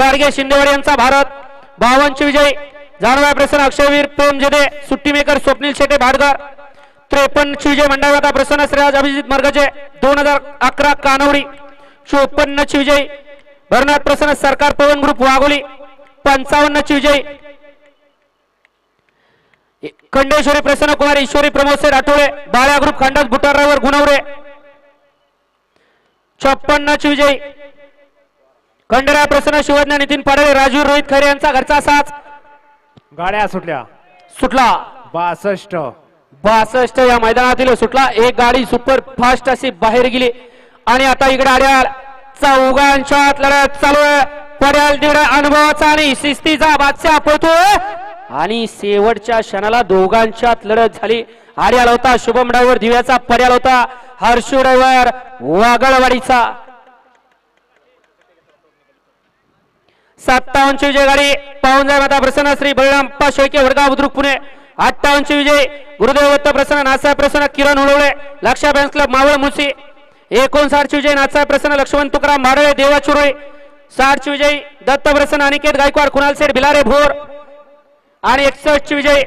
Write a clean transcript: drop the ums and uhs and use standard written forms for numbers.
गाडगे शिंदेवाडी यांचा भारत 52 विजयी जानवा प्रसन्न अक्षयवीर प्रेम जेदे सुट्टी मेकर स्वप्नील शेटे भाटकर 53 विजय मंडळाता प्रसन्न श्रेयाज अभिजित मर्गजे 2011 कानवडी 54 विजयी भरनाथ प्रसन्न सरकार पवन ग्रुप वाघोली 55 विजयी खंडेश्वरी प्रसन्न कुमार ईश्वरी प्रमोद राठोळे बाळ्या ग्रुप खंडात बुटारावर गुणवरे 56 विजयी खंडेराव प्रसन्न शिवज्ञ नितीन पाडळे राजवीर रोहित खैरे यांचा घरचा साथ गाड्या सुटल्या सुटला 62 या मैदानातील सुटला एक गाडी सुपर फास्ट अशी बाहेर गेली आणि आता इकडे आड्याल चौघांच्यात लढत चालू आहे पड्याल तिकडे अनुभवाचा आणि शिस्तीचा बादशाह पळतोय आणि शेवटच्या क्षणाला दोघांच्यात लढत झाली आड्याल होता शुभम ड्रायव्हर दिव्याचा पड्याल होता हर्षू ड्रायव्हर वागळवाडीचा 57 विजय गाडी पाहून जाय माता प्रसन्न श्री बळरामप्पा शेळके वडगाव बुद्रुक पुणे 58 विजय गुरुदेव दत्त प्रसन्न नासा प्रसन्न किरण होळवळे लक्षा बँक क्लब मावळ मुसी 59 विजय नाचा प्रसन्न लक्ष्मण तुकाराम भाडळे देवा चुरळे 60 विजय दत्त प्रसन्न अनिकेत गायकवाड कुणाल सेठ बिलारे भोर आणि 61 विजय